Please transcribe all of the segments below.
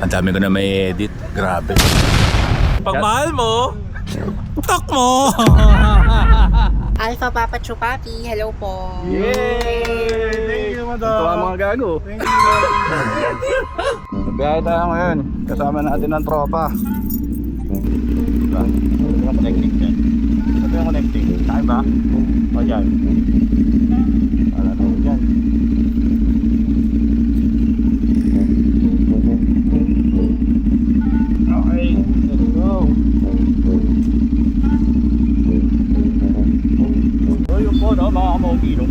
Ang dami ko na may edit. Grabe. Pag mahal mo, tak mo! Alpha Papa Chupapi, hello po. Yay! Thank you, madam. Ito ang mga gago. Thank you. Biyahe tayo ngayon. Kasama natin ang tropa. Diba? Ito yung connecting dyan. Ito yung connecting. Saan ba? O dyan. Wala na dyan. Okay, let's go. So yun po, no, mga kamaugi, no?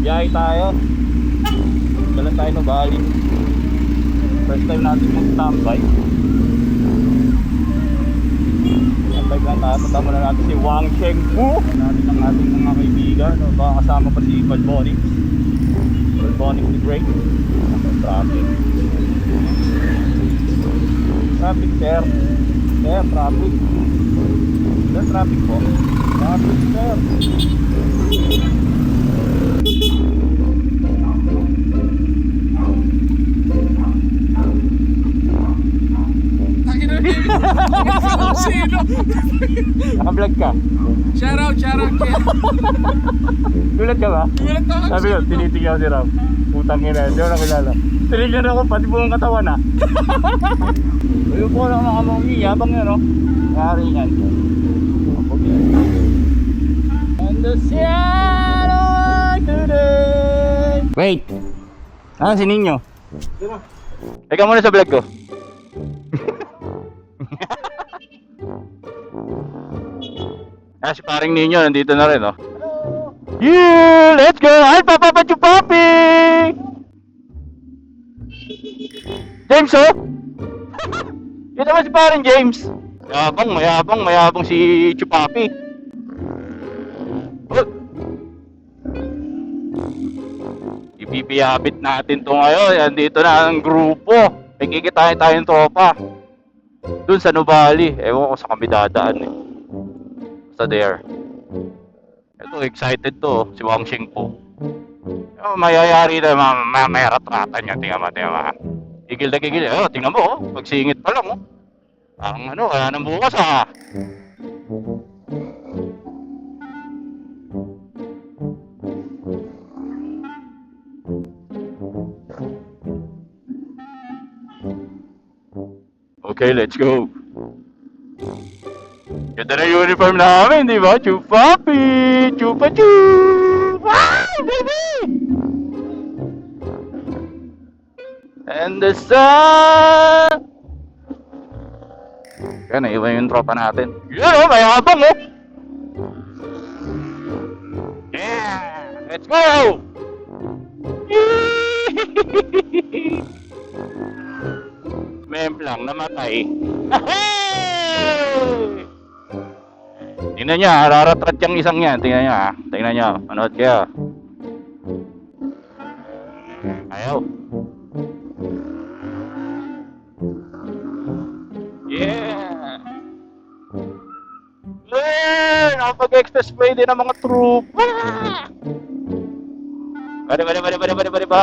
Biyahe tayo. Dalan tayo no Bali. First time natin mag-tambay. Tambay lang tayo. Punta muna natin si Wang Chengpu. Natin ang ating mga kaibigan, no? Baka kasama pa si Balbonics. Balbonics the Great. Traffic. Traffic, sir. Sir, traffic. Sir, traffic po. Traffic, sir. Sino? Naka-vlog ka? Shoutout kaya. Gulat ka ba? Gulat naman. Sabi ko, tinitigyan ko si Ram. Putang ina, hindi ko nakilala. Tinigyan ako, pati buong katawan ah. Ayun po lang mga kamongi, yabang yun no? Nangyari yan. And the shadow today. Wait! Ah, si Ninyo. Ikaw muna sa vlog ko. Ah, si paring Ninyo, nandito na rin oh. Yeah! Let's go! Alpha Papa Chupapi! James oh! Yun naman si paring James. Mayabang si Chupapi. Oh. Ipipiyabit natin to ngayon. Andito na ang grupo. Nagkikitain tayong tropa. Dun sa Nubali. Ewan ko sa kami dadaan eh. Basta there. Ito, excited to, si Wang Xingpo. Oh, mayayari na may ratratan niya, tingnan mo. Gigil na gigil, tingnan mo, pagsingit pa lang, Parang kaya nang bukas, Okay, let's go. Ganda na uniform namin, di ba? Chupapi! Chupa-chup! Ay, baby! And the sun! Kaya naiwan yung tropa natin. Yun mayabang Yeah! Let's go! Mem lang, namatay. Hey! Tingnan niya, raratrat yung isang yan. Tingnan niya, tingnan niya. Manood kaya. Ayaw. Yeah! Nakapag-expressway din ang mga trupa. Bari ba?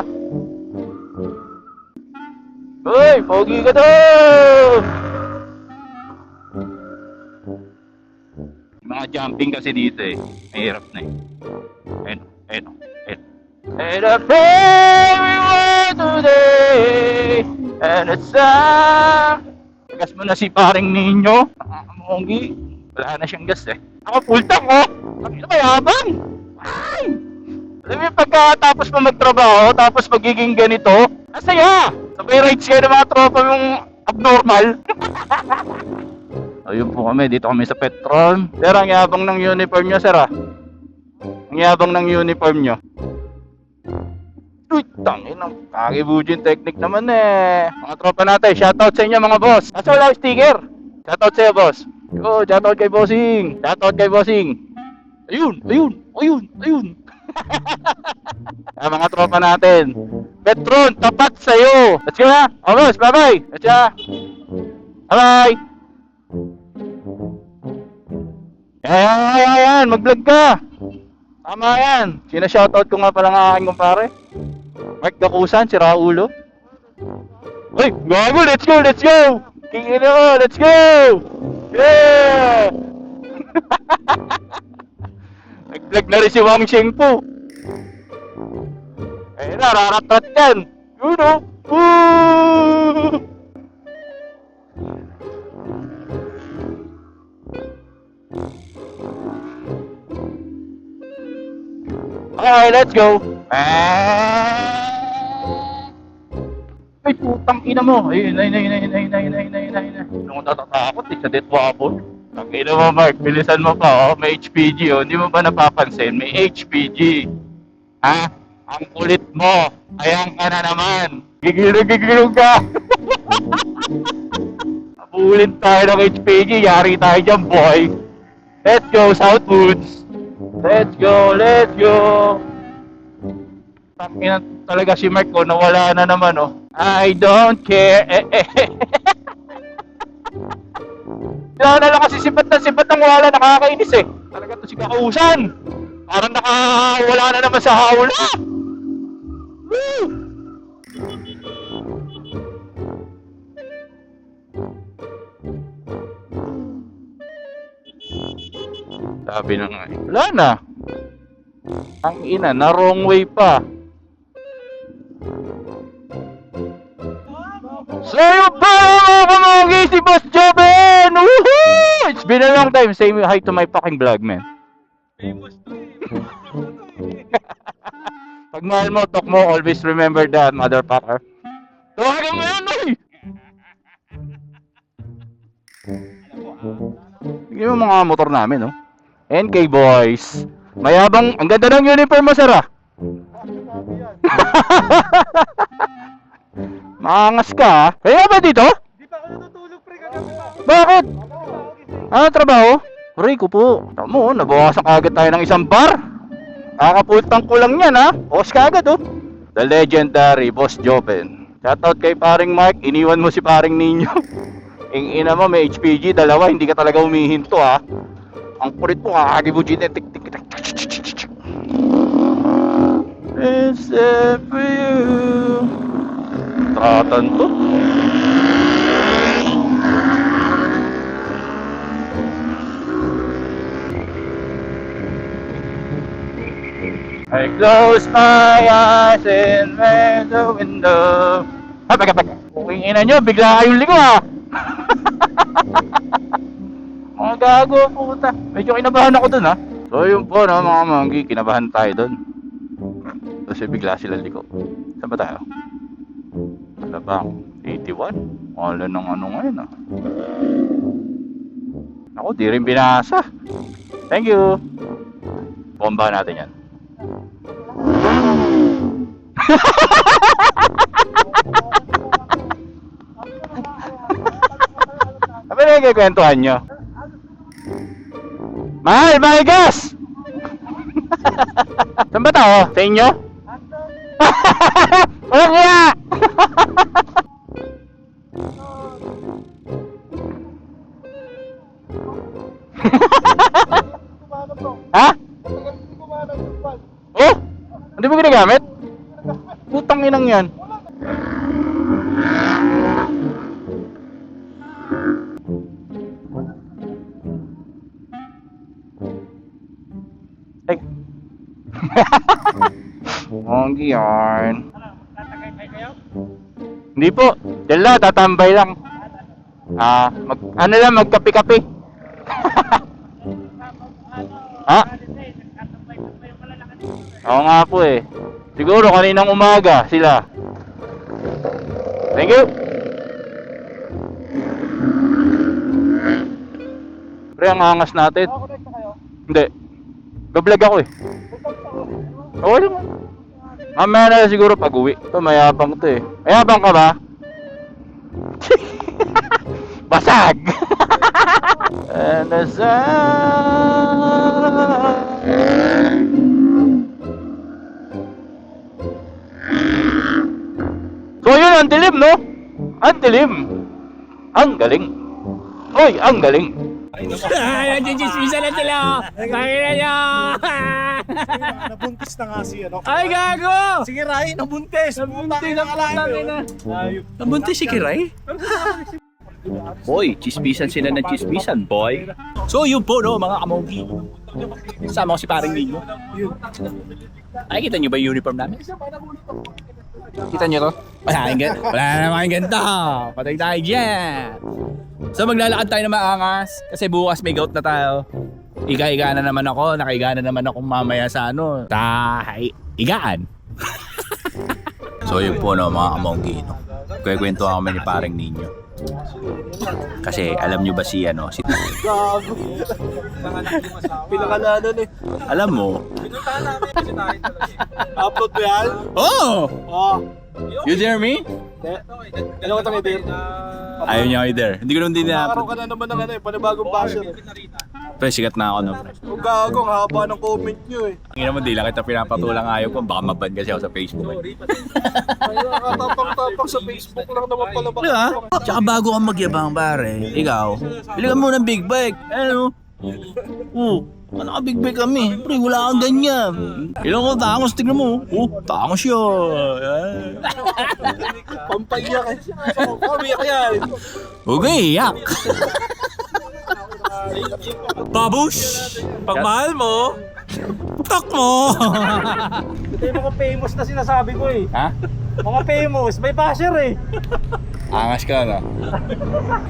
Uy, pogi ka daw! Mga jumping kasi dito mahirap na Ayun. And I pray we were today. And it's gas mo na si paring Ninyo. Mongi. Wala na siyang gas Ako full tank Ang mayabang. Ay! Alam mo yung pagkatapos mo magtrabaho, tapos magiging ganito, asaya! Sabay rides kayo ng mga tropa yung abnormal. Ayun po kami, dito kami sa Petron. Sir, ang yabang ng uniform nyo, sir Ang yabang ng uniform nyo. Uy, tangin ang kakibujin technique naman Mga tropa natin, shoutout sa inyo mga boss. Asa wala yung sticker? Shoutout sa'yo, boss. Yo, shoutout kay Bossing. Ayun. Mga tropa natin. Petron, tapat sa'yo. Let's go na. Oh, boss, bye-bye. Let's go. Bye-bye. Ayan, mag-vlog ka. Tama yan. Sina-shoutout ko nga pala ng aking kumpare. Mark Dakusan, si Raulo. Ay, gago, let's go, let's go! Tingin na, let's go! Yeah! Nag-vlog na rin si Wang Shengpu. Ayun na, rarat-rat yan. Yun o. Woo! Okay, let's go. Ay, putang ina mo. Ayun, ayun. Ano ko natatakot eh, sa death weapon. Ang ina mo, Mark, bilisan mo pa, oh. May HPG, oh. Hindi mo ba napapansin? May HPG. Ha? Ang kulit mo. Ayan ka na naman. Gigilog ka. Napulin tayo ng HPG. Yari tayo dyan, boy. Let's go, Southwoods. Let's go, let's go. Tangina talaga si Mark, oh. Nawala na naman, oh. I don't care. Kailangan na lang kasi sipat ng wala, nakakainis eh. Talaga to si Kakausan. Parang wala na naman sa hawla. Woo! Sabi na nga eh. Wala na. Ang ina, na wrong way pa. So yung pa mga kamagi, si Boss Joben! Woohoo! It's been a long time. Say hi to my fucking vlog, man. Pag mahal mo, talk mo, always remember that, motherfucker. Tawagan mo yan, oy! Tingnan mo mga motor namin, no? NK boys. Mayabang, ang ganda ng uniform mo, sir, ah. Maangas ka, ha? Kaya ba dito? Di pa ako natutulog pre kagabi pa. Bakit? Ano trabaho? Aray ko po. Tamo, nabawasan kagad tayo ng isang bar. Kakapultang ko lang yan, ha? Boss kagad, oh. The legendary Boss Joben. Shoutout kay paring Mark. Iniwan mo si paring Ninyo. Ina mo, may HPG, dalawa. Hindi ka talaga humihinto, ha? Ang kulit mo, kakagibuji na. It's for you. Tratan to. I close my eyes and read the window. Pag. Puking ina nyo, bigla kayong liko, ha? Mga gago, puta. Medyo kinabahan ako dun, ha? So yun po, no, mga manggi, kinabahan tayo dun. Kasi bigla sila liko. Saan ba tayo? Wala bang 81? Wala ng ano ngayon, ah. Ako, di rin binasa. Thank you. Bomba natin yan. Ano na yung kikwentuhan nyo? Mahal gas! Saan ba tao? Sa inyo? Walang iya! Ha? Oh? Hindi mo ginagamit? Putang inang yan. Ay. Monggi yarn. Hindi po. Diyan lang, tatambay lang. Ano lang, magkapi-kapi. Ha? Oo nga po eh. Siguro kaninang umaga sila. Thank you. Pre, ang angas natin. Hindi. Bablog ako eh. Oo lang. Mamaya na siguro pag uwi. Ito, mayabang to eh. Mayabang ka ba? Basag! And the sun. So yun, ang dilim, no? Ang dilim. Ang galing. Oy, ang galing. Ay, nagchichismisa na sila. Kaya niya. Nabuntis na nga si ano. Ay, gago. Sige, Ray, nabuntis. Nabuntis ang kalahin na. Nabuntis si Kiray? Boy, chismisan sila ng chismisan, boy. So yun po no, mga kamongki. Sama ko si paring Nino. Ay, kita nyo ba yung uniform namin? Kita nyo to? Wala namang ganito. Patay tayo dyan. So maglalakad tayo na maangas. Kasi bukas may gout na tayo. Iga-iga na naman ako. Nakaiga na naman ako mamaya sa ano. Igaan. So yun po no, mga kamongki. No? Kwento kami ni parang ninyo. Kasi alam nyo ba si ano? Si... Gago. Pinakalanan eh. Alam mo? Upload mo yan? Oh! Oo. You dare me? Ano ka itong idea? Ayaw niya ako either. Hindi ko naman din Nakakaroon ka na naman ng ano eh, panibagong basher. Pre, sikat na ako no. Ang gago, ang haba ng comment nyo eh. Ang ina mo, di lang kita pinapatulang ayaw ko. Baka maban kasi ako sa Facebook. Eh. Ay, nakatapang-tapang sa Facebook lang naman pala. Di ba? Tsaka bago kang magyabang pare, ikaw, bili ka muna ng big bike. Ano? Ano ka big bike kami? Pre, wala kang ganyan. Ilang ko tangos, tignan mo. Tangos yun. Pampayak eh. Pampayak yan. Okay, yak. Babush! Pagmahal mo, tok mo! Ito yung mga famous na sinasabi ko eh. Ha? Mga famous, may basher eh. Angas ka na.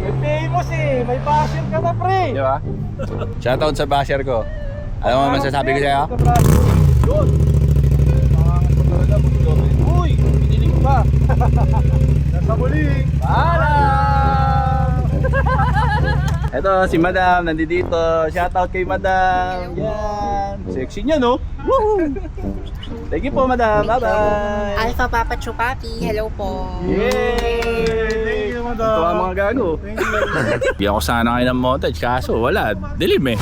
May famous eh, may basher ka na pre. Di ba? Shoutout sa basher ko. Alam mo ang masasabi ko sa'yo? Yun. Uy, pinilig pa. Nasa muli. Paalam! Ito si Madam, nandito. Shoutout kay Madam. Yan. Sexy niya, no? Woohoo! Thank you po, Madam. Bye-bye! Alpha Papa Chupapi, hello po. Yay! Thank you, madam. Ito ang mga gago. Thank you. Bigyan ko sana kayo ng montage, kaso wala. Dilim eh.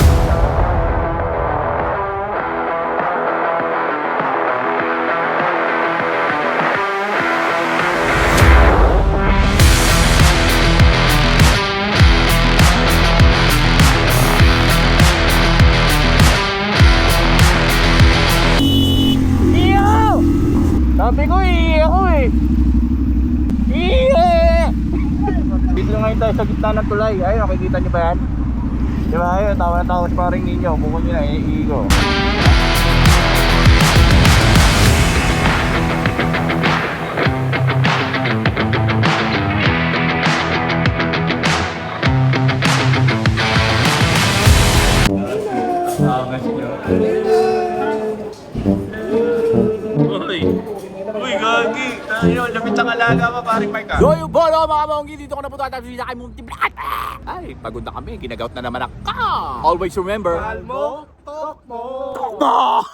Sabi ko ako eh. Dito na ngayon tayo sa gitna ng tulay. Ayun, nakikita nyo ba yan? Di ba? Ayun, tawa na tawa sa paring ninyo. Bukod nyo na, iigo. Uy, gagi. Tayo, lapit sa kalaga pa, paring Mike. Yo, yung bolo mga maunggi, dito ko na punta tayo sa kay Munti Black. Ay, pagod na kami, ginagout na naman ako. Always remember, Mahal mo, tok mo. Tok mo!